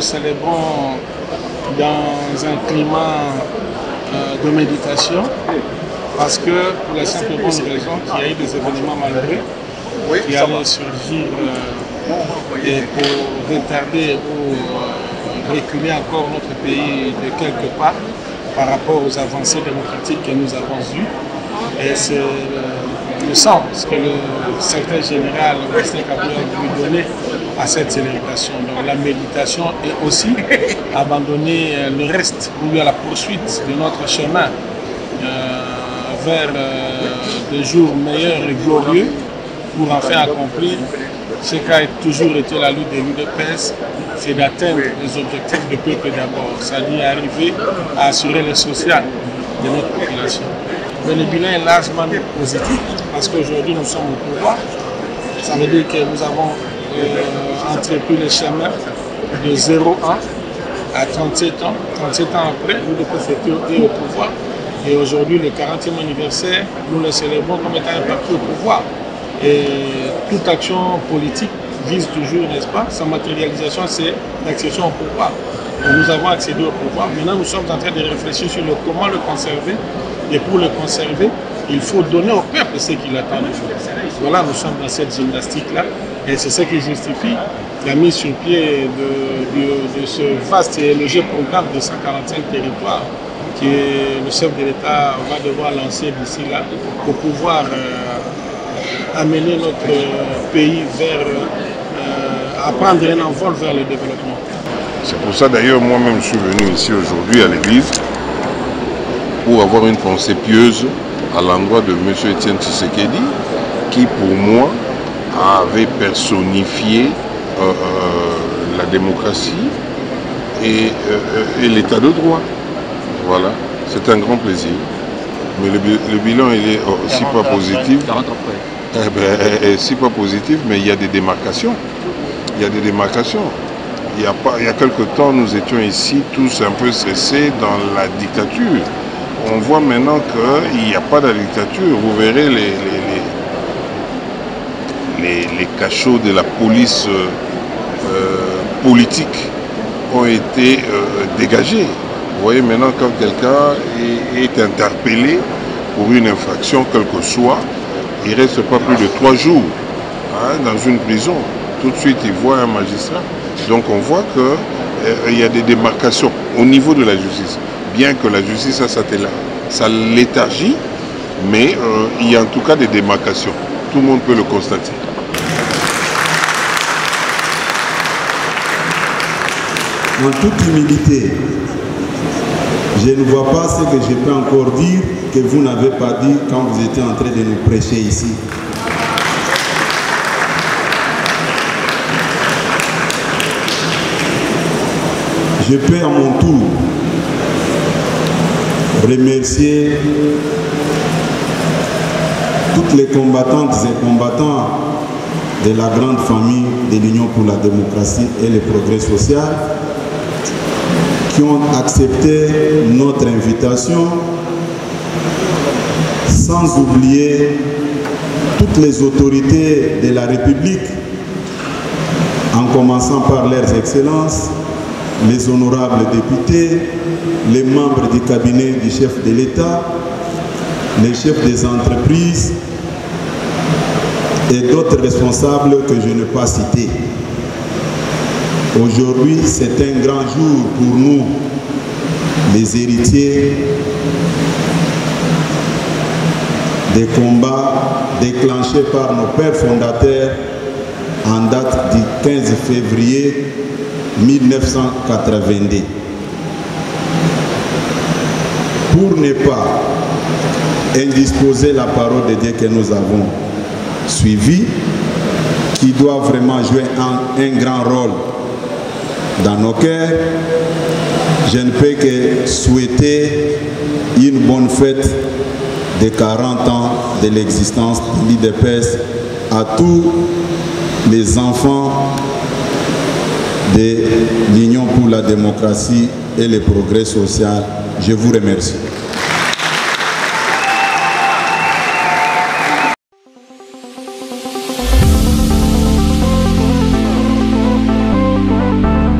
le célébrons dans un climat de méditation, parce que pour la simple et bonne raison qu'il y a eu des événements malheureux qui allaient surgir et pour retarder ou reculer encore notre pays de quelque part par rapport aux avancées démocratiques que nous avons eues. Et c'est le sens que le secrétaire général Augustin Kabila a voulu donner à cette célébration. Donc la méditation et aussi abandonner le reste ou à la poursuite de notre chemin vers des jours meilleurs et glorieux pour enfin accomplir ce qui a toujours été la lutte de l'UDPS, c'est d'atteindre les objectifs du peuple d'abord, c'est-à-dire arriver à assurer le social de notre population. Mais le bilan est largement positif parce qu'aujourd'hui nous sommes au pouvoir. Ça veut dire que nous avons entrepris le chemin de 0 ans à 37 ans. 37 ans après, l'UDPS était au pouvoir. Et aujourd'hui, le 40e anniversaire, nous le célébrons comme étant un parti au pouvoir. Et toute action politique vise toujours, n'est-ce pas, sa matérialisation, c'est l'accession au pouvoir. Donc nous avons accédé au pouvoir. Maintenant, nous sommes en train de réfléchir sur comment le conserver. Et pour le conserver, il faut donner au peuple ce qu'il attend de nous. Voilà, nous sommes dans cette gymnastique-là. Et c'est ce qui justifie la mise sur pied de ce vaste et élogieux programme de 145 territoires que le chef de l'État va devoir lancer d'ici là pour pouvoir amener notre pays vers, à prendre un envol vers le développement. C'est pour ça d'ailleurs moi-même je suis venu ici aujourd'hui à l'église pour avoir une pensée pieuse à l'endroit de M. Etienne Tshisekedi qui pour moi avait personnifié la démocratie et l'état de droit. Voilà, c'est un grand plaisir. Mais le bilan il est aussi pas positif. Si pas positif, mais il y a des démarcations. Il y a des démarcations. Il y a quelque temps, nous étions ici tous un peu stressés dans la dictature. On voit maintenant qu'il n'y a pas de dictature. Vous verrez les cachots de la police politique ont été dégagés. Vous voyez maintenant quand quelqu'un est interpellé pour une infraction, quelle que soit, il ne reste pas plus de 3 jours dans une prison. Tout de suite, il voit un magistrat. Donc on voit qu'il y a des démarcations au niveau de la justice. Bien que la justice a sa léthargie, mais il y a en tout cas des démarcations. Tout le monde peut le constater. En toute humilité, je ne vois pas ce que je peux encore dire que vous n'avez pas dit quand vous étiez en train de nous prêcher ici. Je peux à mon tour remercier toutes les combattantes et combattants de la grande famille de l'Union pour la démocratie et le progrès social qui ont accepté notre invitation, sans oublier toutes les autorités de la République, en commençant par leurs excellences, les honorables députés, les membres du cabinet du chef de l'État, les chefs des entreprises et d'autres responsables que je n'ai pas cités. Aujourd'hui, c'est un grand jour pour nous, les héritiers des combats déclenchés par nos pères fondateurs en date du 15 février 1982. Pour ne pas indisposer la parole de Dieu que nous avons suivie, qui doit vraiment jouer un grand rôle dans nos cœurs, je ne peux que souhaiter une bonne fête de 40 ans de l'existence de l'UDPS à tous les enfants de l'Union pour la démocratie et le progrès social. Je vous remercie.